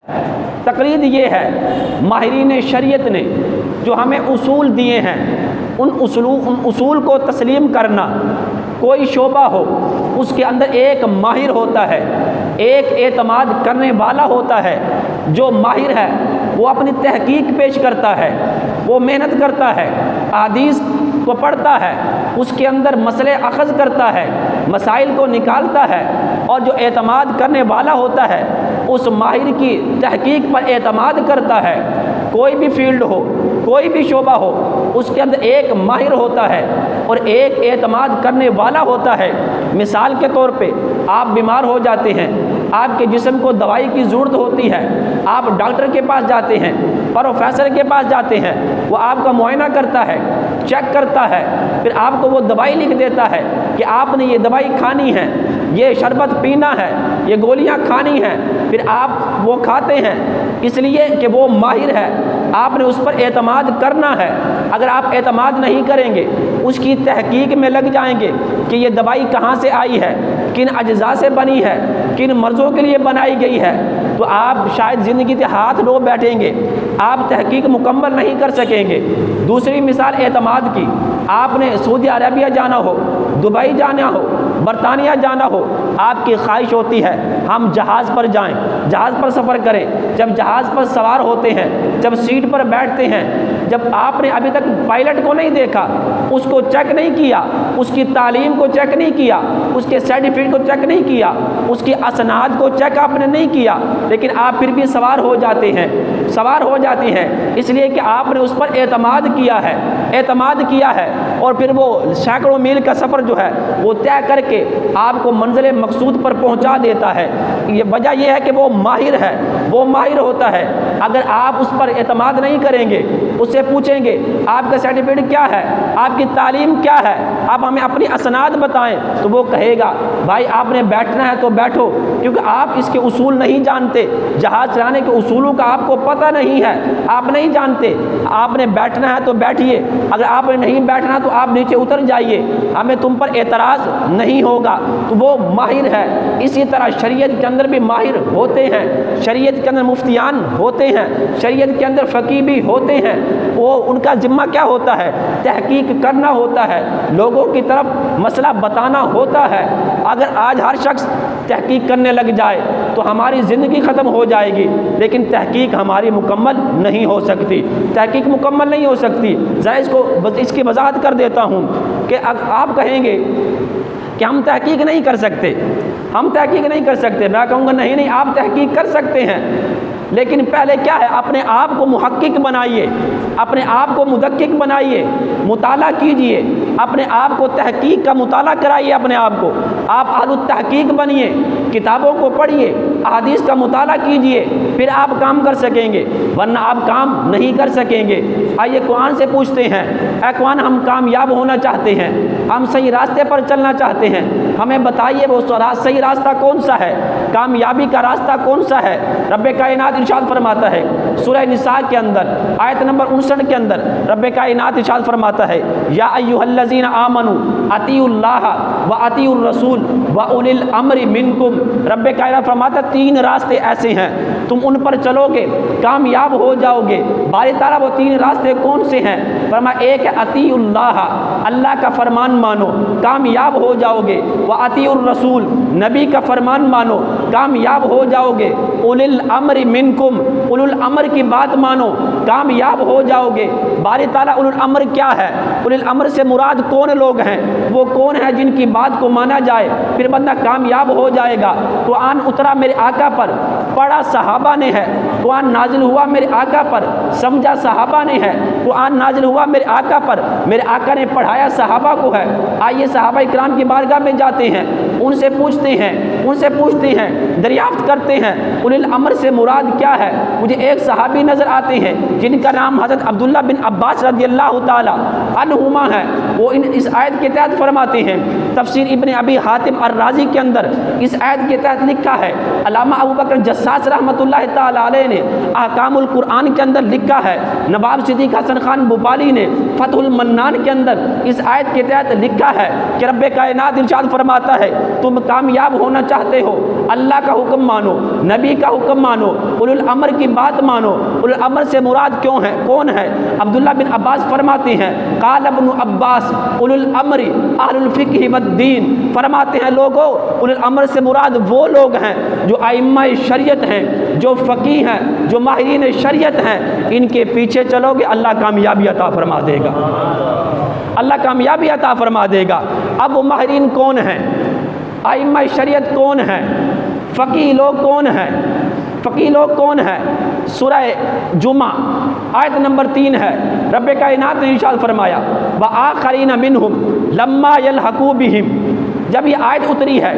تقلید یہ ہے، ماہرین شریعت نے جو ہمیں اصول دیے ہیں ان اصول کو تسلیم کرنا۔ کوئی شعبہ ہو اس کے اندر ایک ماہر ہوتا ہے، ایک اعتماد کرنے والا ہوتا ہے۔ جو ماہر ہے وہ اپنی تحقیق پیش کرتا ہے، وہ محنت کرتا ہے، احادیث کو پڑھتا ہے، اس کے اندر مسئلے اخذ کرتا ہے، مسائل کو نکالتا ہے، اور جو اعتماد کرنے والا ہوتا ہے اس ماہر کی تحقیق پر اعتماد کرتا ہے۔ کوئی بھی فیلڈ ہو، کوئی بھی شعبہ ہو، اس کے اندر ایک ماہر ہوتا ہے اور ایک اعتماد کرنے والا ہوتا ہے۔ مثال کے طور پہ آپ بیمار ہو جاتے ہیں، آپ کے جسم کو دوائی کی ضرورت ہوتی ہے، آپ ڈاکٹر کے پاس جاتے ہیں، پروفیسر کے پاس جاتے ہیں، وہ آپ کا معائنہ کرتا ہے، چیک کرتا ہے، پھر آپ کو وہ دوائی لکھ دیتا ہے کہ آپ نے یہ دوائی کھانی ہے، یہ شربت پینا ہے، یہ گولیاں کھانی ہیں، پھر آپ وہ کھاتے ہیں، اس لیے کہ وہ ماہر ہے، آپ نے اس پر اعتماد کرنا ہے۔ اگر آپ اعتماد نہیں کریں گے، اس کی تحقیق میں لگ جائیں گے کہ یہ دوائی کہاں سے آئی ہے، کن اجزاء سے بنی ہے، کن مرضوں کے لیے بنائی گئی ہے، تو آپ شاید زندگی سے ہاتھ دھو بیٹھیں گے، آپ تحقیق مکمل نہیں کر سکیں گے۔ دوسری مثال اعتماد کی، آپ نے سعودی عربیہ جانا ہو، دبئی جانا ہو، برطانیہ جانا ہو، آپ کی خواہش ہوتی ہے ہم جہاز پر جائیں، جہاز پر سفر کریں۔ جب جہاز پر سوار ہوتے ہیں، جب سیٹ پر بیٹھتے ہیں، جب آپ نے ابھی تک پائلٹ کو نہیں دیکھا، اس کو چیک نہیں کیا، اس کی تعلیم کو چیک نہیں کیا، اس کے سرٹیفکیٹ کو چیک نہیں کیا، اس کی اسناد کو چیک آپ نے نہیں کیا، لیکن آپ پھر بھی سوار ہو جاتے ہیں، سوار ہو جاتی ہیں، اس لیے کہ آپ نے اس پر اعتماد کیا ہے، اعتماد کیا ہے، اور پھر وہ سینکڑوں میل کا سفر جو ہے وہ طے کر کے آپ کو منزل مقصود پر پہنچا دیتا ہے۔ یہ وجہ یہ ہے کہ وہ ماہر ہے، وہ ماہر ہوتا ہے۔ اگر آپ اس پر اعتماد نہیں کریں گے، اس سے پوچھیں گے آپ کا سرٹیفکیٹ کیا ہے، آپ کی تعلیم کیا ہے، آپ ہمیں اپنی اسناد بتائیں، تو وہ کہے گا بھائی آپ نے بیٹھنا ہے تو بیٹھو، کیونکہ آپ اس کے اصول نہیں جانتے، جہاز چلانے کے اصولوں کا آپ کو پتہ نہیں ہے، آپ نہیں جانتے، آپ نے بیٹھنا ہے تو بیٹھیے، اگر آپ نے نہیں بیٹھنا تو آپ نیچے اتر جائیے، ہمیں تم پر اعتراض نہیں ہوگا، تو وہ ماہر ہے۔ اسی طرح شریعت کے اندر بھی ماہر ہوتے ہیں، شریعت کے اندر مفتیان ہوتے ہیں، شریعت کے اندر فقیہ بھی ہوتے ہیں، وہ ان کا ذمہ کیا ہوتا ہے؟ تحقیق کرنا ہوتا ہے، لوگوں کی طرف مسئلہ بتانا ہوتا ہے۔ اگر آج ہر شخص تحقیق کرنے لگ جائے تو ہماری زندگی ختم ہو جائے گی، لیکن تحقیق ہماری مکمل نہیں ہو سکتی، تحقیق مکمل نہیں ہو سکتی۔ ذرا اس کی وضاحت کر دیتا ہوں کہ آپ کہیں گے کہ ہم تحقیق نہیں کر سکتے، ہم تحقیق نہیں کر سکتے، میں کہوں گا نہیں آپ تحقیق کر سکتے ہیں، لیکن پہلے کیا ہے؟ اپنے آپ کو محقق بنائیے، اپنے آپ کو مدقق بنائیے، مطالعہ کیجئے، اپنے آپ کو تحقیق کا مطالعہ کرائیے، اپنے آپ کو آپ اہل التحقیق بنیے، کتابوں کو پڑھیے، احادیث کا مطالعہ کیجئے، پھر آپ کام کر سکیں گے، ورنہ آپ کام نہیں کر سکیں گے۔ آئیے قرآن سے پوچھتے ہیں، اے قرآن ہم کامیاب ہونا چاہتے ہیں، ہم صحیح راستے پر چلنا چاہتے ہیں، ہمیں بتائیے وہ صحیح راستہ کون سا ہے، کامیابی کا راستہ کون سا ہے؟ رب کائنات ارشاد فرماتا ہے سورہ نساء کے اندر آیت نمبر 59 کے اندر، رب کائنات ارشاد فرماتا ہے یا ایھا الذین آمنوا اطیعوا اللہ واطیعوا الرسول واولی الامر منکم۔ رب کائنات فرماتا ہے 3 راستے ایسے ہیں، تم ان پر چلو گے کامیاب ہو جاؤ گے۔ باری تعالیٰ وہ 3 راستے کون سے ہیں؟ فرمایا ایک ہے اطیعوا اللہ، اللہ کا فرمان مانو کامیاب ہو جاؤ گے، واطیعوا الرسول، نبی کا فرمان مانو کامیاب ہو جاؤ گے، اولی الامر منکم، اولو الامر کی بات مانو کامیاب ہو جاؤ گے۔ باری تعالیٰ اولو الامر کیا ہے؟ اولو الامر سے مراد کون لوگ ہیں؟ وہ کون ہیں جن کی بات کو مانا جائے پھر بندہ کامیاب ہو جائے گا۔ قرآن اترا میرے آقا پر، پڑھا صحابہ نے ہے، قرآن نازل ہوا میرے آقا پر، سمجھا صحابہ نے ہے، قرآن نازل ہوا میرے آقا پر، میرے آقا نے پڑھایا صحابہ کو ہے۔ آئیے صحابہ کرام کی بارگاہ میں جاتے ہیں، ان سے پوچھتے ہیں، ان سے پوچھتے ہیں، دریافت کرتے ہیں اولی الامر سے مراد کیا ہے۔ مجھے ایک صحابی نظر آتے ہیں جن کا نام حضرت عبداللہ بن عباس رضی اللہ تعالی عنہما ہے۔ وہ اس آیت کے تحت فرماتے ہیں، تفسیر ابن ابی حاتم الرازی کے اندر اس آیت کے تحت لکھا ہے، علامہ ابوبکر جساس رحمۃ اللہ تعالی علیہ نے احکام القرآن کے اندر لکھا ہے، نواب صدیق حسن خان بھوپالی نے فتح المنان کے اندر اس آیت کے تحت لکھا ہے کہ رب کائنات ارشاد فرماتا ہے تم کامیاب ہونا چاہتے ہو، اللہ کا حکم مانو، نبی کا حکم مانو، اولو الامر کی بات مانو۔ اولو الامر سے مراد کون ہے؟ عبداللہ بن عباس فرماتے ہیں، قال ابن عباس اولو الامر اہل الفقہ والدین، فرماتے ہیں لوگوں اولو الامر سے مراد وہ لوگ ہیں جو ائمہ شریعت ہیں، جو فقیہ ہیں، جو ماہرین شریعت ہیں، ان کے پیچھے چلو گے اللہ کامیابی عطا فرما دے گا، اللہ کامیابی عطا فرما دے گا۔ اب وہ ماہرین کون ہیں؟ ائمہ شریعت کون ہیں؟ فقیہ لوگ کون ہیں؟ فقیہ لوگ کون ہیں؟ سورہ جمعہ آیت نمبر 3 ہے، رب کائنات نے ارشاد فرمایا وآخرین منہم لما یلحقوا بہم۔ جب یہ آیت اتری ہے،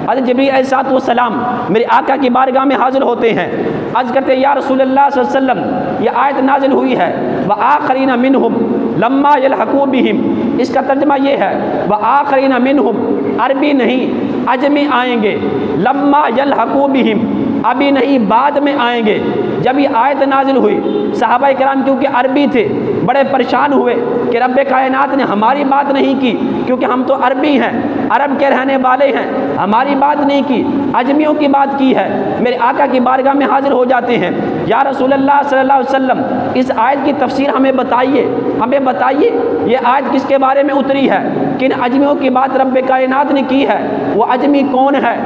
حضرت جبریل علیہ السلام میرے آقا کی بارگاہ میں حاضر ہوتے ہیں، عرض کرتے ہیں یا رسول اللہ صلی اللہ علیہ وسلم یہ آیت نازل ہوئی ہے وآخرین منہم لما یلحقوا بہم، اس کا ترجمہ یہ ہے وآخرین منہم، عربی نہیں عجمی آئیں گے، لما یلحقوا بہم ابھی نہیں بعد میں آئیں گے۔ جب یہ آیت نازل ہوئی صحابہ کرام کیونکہ عربی تھے بڑے پریشان ہوئے کہ رب کائنات نے ہماری بات نہیں کی، کیونکہ ہم تو عربی ہیں، عرب کے رہنے والے ہیں، ہماری بات نہیں کی، عجمیوں کی بات کی ہے۔ میرے آقا کی بارگاہ میں حاضر ہو جاتے ہیں، یا رسول اللہ صلی اللہ علیہ وسلم اس آیت کی تفسیر ہمیں بتائیے، ہمیں بتائیے یہ آیت کس کے بارے میں اتری ہے، کن عجمیوں کی بات رب کائنات نے کی ہے، وہ عجمی کون ہے،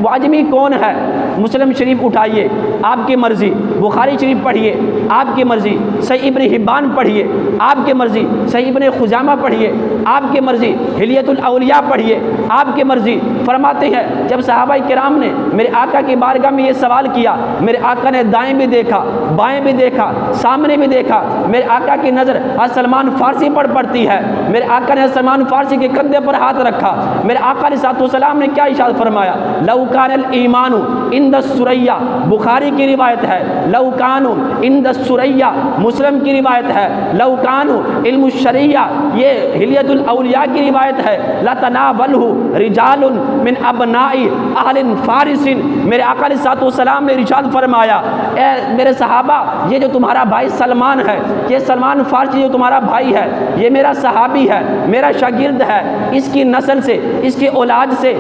وہ عجمی کون ہے؟ مسلم شریف اٹھائیے آپ کی مرضی، بخاری شریف پڑھیے آپ کی مرضی، صحیح ابن حبان پڑھیے آپ کی مرضی، صحیح ابن خزامہ پڑھیے آپ کی مرضی، حلیۃ الاولیاء پڑھیے آپ کی مرضی۔ فرماتے ہیں جب صحابہ کرام نے میرے آقا کی بارگاہ میں یہ سوال کیا، میرے آقا نے دائیں بھی دیکھا، بائیں بھی دیکھا، سامنے بھی دیکھا، میرے آقا کی نظر حضرت سلمان فارسی پر پڑتی ہے، میرے آقا نے سلمان فارسی کے کندھے پر ہاتھ رکھا، میرے آقا علیہ السلام نے کیا ارشاد فرمایا، لو کان الایمان عند السریہ، بخاری کی روایت ہے، لو کانوا عند السریہ، مسلم کی روایت ہے، لو کانوا علم الشریعہ، یہ حلیۃ الاولیاء کی روایت ہے، لتناولہ رجال من ابناء اہل فارس، میرے آقا علیہ السلام نے ارشاد فرمایا اے میرے صحابہ یہ جو تمہارا بھائی سلمان ہے، یہ سلمان فارسی جو تمہارا بھائی ہے، یہ میرا صحابی ہے، میرا شاگرد ہے، اس کی نسل سے، اس کی اولاد سے،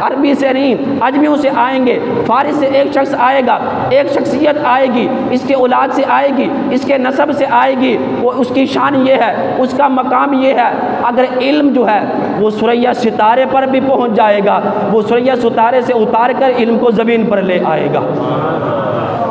عربی سے نہیں عجمیوں سے آئیں گے، فارس سے ایک شخص آئے گا، ایک شخصیت آئے گی، اس کے اولاد سے آئے گی، اس کے نسب سے آئے گی، وہ اس کی شان یہ ہے، اس کا مقام یہ ہے، اگر علم جو ہے وہ ثریا ستارے پر بھی پہنچ جائے گا، وہ ثریا ستارے سے اتار کر علم کو زمین پر لے آئے گا،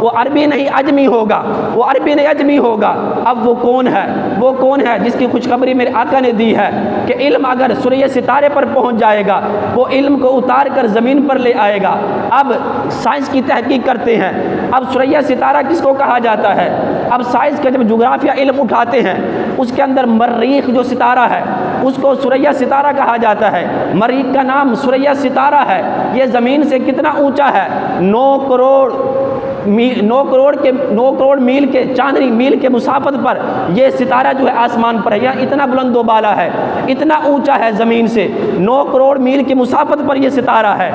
وہ عربی نہیں عجمی ہوگا، وہ عربی نہیں عجمی ہوگا۔ اب وہ کون ہے؟ وہ کون ہے جس کی خوشخبری میرے آقا نے دی ہے کہ علم اگر ثریا ستارے پر پہنچ جائے گا وہ علم کو اتار کر زمین پر لے آئے گا۔ اب سائنس کی تحقیق کرتے ہیں، اب ثریا ستارہ کس کو کہا جاتا ہے؟ اب سائنس کا جب جغرافیہ علم اٹھاتے ہیں اس کے اندر مریخ جو ستارہ ہے اس کو ثریا ستارہ کہا جاتا ہے، مریخ کا نام ثریا ستارہ ہے۔ یہ زمین سے کتنا اونچا ہے؟ 9 کروڑ میل کے چاندنی میل کے مسافت پر یہ ستارہ جو ہے آسمان پر ہے، یا اتنا بلند و بالا ہے، اتنا اونچا ہے زمین سے، 9 کروڑ میل کی مسافت پر یہ ستارہ ہے۔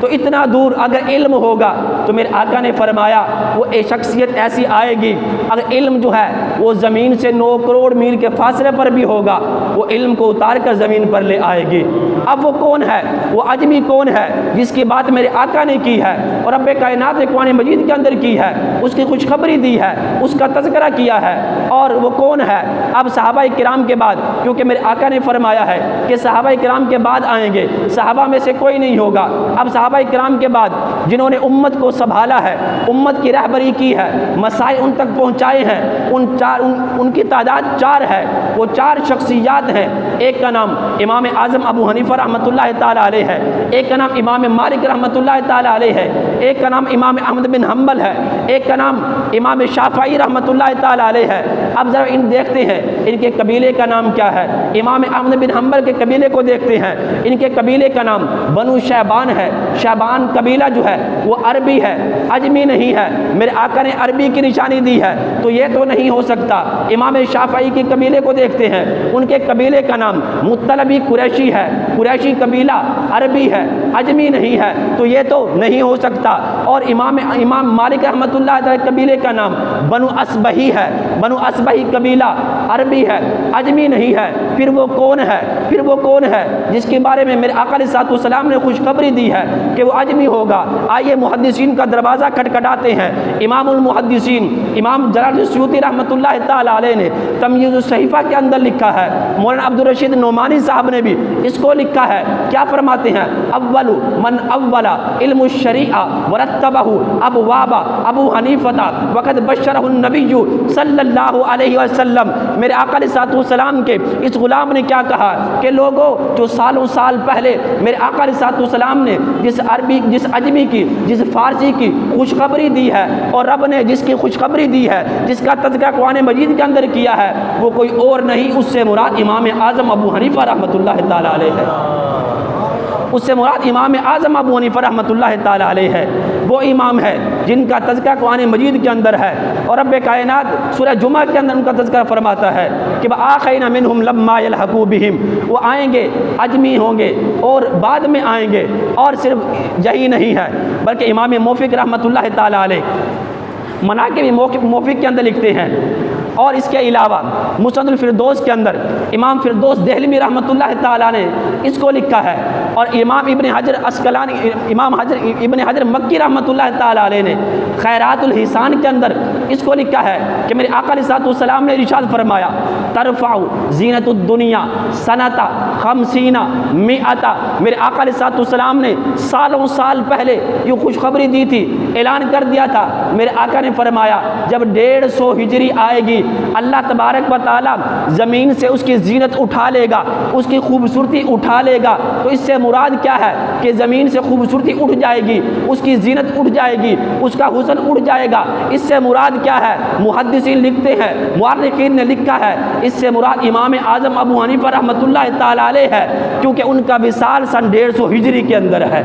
تو اتنا دور اگر علم ہوگا تو میرے آقا نے فرمایا وہ ایک شخصیت ایسی آئے گی، اگر علم جو ہے وہ زمین سے 9 کروڑ میل کے فاصلے پر بھی ہوگا وہ علم کو اتار کر زمین پر لے آئے گی۔ اب وہ کون ہے؟ وہ عجمی کون ہے جس کی بات میرے آقا نے کی ہے اور رب کائنات نے قرآن مجید کے اندر کی ہے، اس کی خوشخبری دی ہے، اس کا تذکرہ کیا ہے، اور وہ کون ہے؟ اب صحابہ کرام کے بعد، کیونکہ میرے آقا نے فرمایا ہے کہ صحابہ کرام کے بعد آئیں گے، صحابہ میں سے کوئی نہیں ہوگا۔ اب صحابہ کرام کے بعد جنہوں نے امت کو سنبھالا ہے، امت کی رہبری کی ہے، مسائل ان تک پہنچائے ہیں، ان کی تعداد 4 ہے، وہ 4 شخصیات ہیں۔ ایک کا نام امام اعظم ابو حنیفہ رحمۃ اللہ تعالی علیہ ہے، ایک کا نام امام مالک رحمۃ اللہ تعالی علیہ ہے، ایک کا نام امام احمد بن حنبل حنبل ہے، ایک کا نام امام شافعی رحمۃ اللہ تعالیٰ علیہ ہے۔ اب ذرا ان دیکھتے ہیں ان کے قبیلے کا نام کیا ہے۔ امام احمد بن حنبل کے قبیلے کو دیکھتے ہیں، ان کے قبیلے کا نام بنو شیبان ہے۔ شیبان قبیلہ جو ہے وہ عربی ہے، عجمی نہیں ہے۔ میرے آقا نے عربی کی نشانی دی ہے، تو یہ تو نہیں ہو سکتا۔ امام شافعی کے قبیلے کو دیکھتے ہیں، ان کے قبیلے کا نام مطلبی قریشی ہے، قریشی قبیلہ عربی ہے، عجمی نہیں ہے، تو یہ تو نہیں ہو سکتا۔ اور امام مالک رحمۃ اللہ تعالی قبیلے کا نام بنو اصبہی ہے، بنو اصبہی قبیلہ عربی ہے، عجمی نہیں ہے۔ پھر وہ کون ہے؟ پھر وہ کون ہے جس کے بارے میں میرے آقا علیہ الصلوۃ والسلام نے خوشخبری دی ہے کہ وہ عجمی ہوگا؟ آئیے محدثین کا دروازہ کھٹکھٹاتے ہیں۔ امام المحدثین امام جلال الدین سیوطی رحمۃ اللہ تعالیٰ علیہ نے تمییز الصحیفہ کے اندر لکھا ہے، مولانا عبدالرشید نعمانی صاحب نے بھی اس کو لکھا ہے۔ کیا فرماتے ہیں؟ اول من اول علم الشریعہ ورتبہ ابواب ابو حنیفہ وقد بشرہ النبی صلی اللہ علیہ وسلم۔ میرے آقا علیہ الصلوۃ والسلام کے اس غلام نے کیا کہا کہ لوگوں جو سالوں سال پہلے میرے آقا علیہ الصلوۃ والسلام نے جس عربی، جس عجمی کی، جس فارسی کی خوشخبری دی ہے، اور رب نے جس کی خوشخبری دی ہے، جس کا تذکرہ قرآن مجید کے اندر کیا ہے، وہ کوئی اور نہیں، اس سے مراد امام اعظم ابو حنیفہ رحمۃ اللہ تعالیٰ علیہ ہے۔ اس سے مراد امام اعظم ابو حنیفہ رحمۃ اللہ تعالیٰ علیہ ہے۔ وہ امام ہے جن کا تذکرہ قرآن مجید کے اندر ہے، اور رب کائنات سورہ جمعہ کے اندر ان کا تذکرہ فرماتا ہے کہ وآخرین منہم لما یلحقوا بہم، وہ آئیں گے، عجمی ہوں گے اور بعد میں آئیں گے۔ اور صرف یہی نہیں ہے بلکہ امام موفق رحمۃ اللہ تعالیٰ علیہ مناقب موفق کے اندر لکھتے ہیں، اور اس کے علاوہ مسند الفردوس کے اندر امام فردوس دہلوی رحمۃ اللہ تعالیٰ نے اس کو لکھا ہے، اور امام ابن حجر اسقلانی، امام ابن حجر مکی رحمۃ اللہ تعالیٰ علیہ نے خیرات الحسان کے اندر اس کو لکھا ہے کہ میرے آقا علیہ الصلوۃ والسلام نے ارشاد فرمایا ترفع زینت الدنیا سنۃ خمسین مئۃ۔ میرے آقا علیہ الصلوۃ والسلام نے سالوں سال پہلے یہ خوشخبری دی تھی، اعلان کر دیا تھا۔ میرے آقا نے فرمایا جب 150 ہجری آئے گی، اللہ تبارک و تعالیٰ زمین سے اس کی زینت اٹھا لے گا، اس کی خوبصورتی اٹھا لے گا۔ تو اس سے مراد کیا ہے کہ زمین سے خوبصورتی اٹھ جائے گی، اس کی زینت اٹھ جائے گی، اس کا حسن اٹھ جائے گا۔ اس سے مراد کیا ہے؟ محدثین لکھتے ہیں، مورخین نے لکھا ہے، اس سے مراد امام اعظم ابو حنیفہ رحمۃ اللہ تعالیٰ علیہ ہے، کیونکہ ان کا وصال سن 150 ہجری کے اندر ہے۔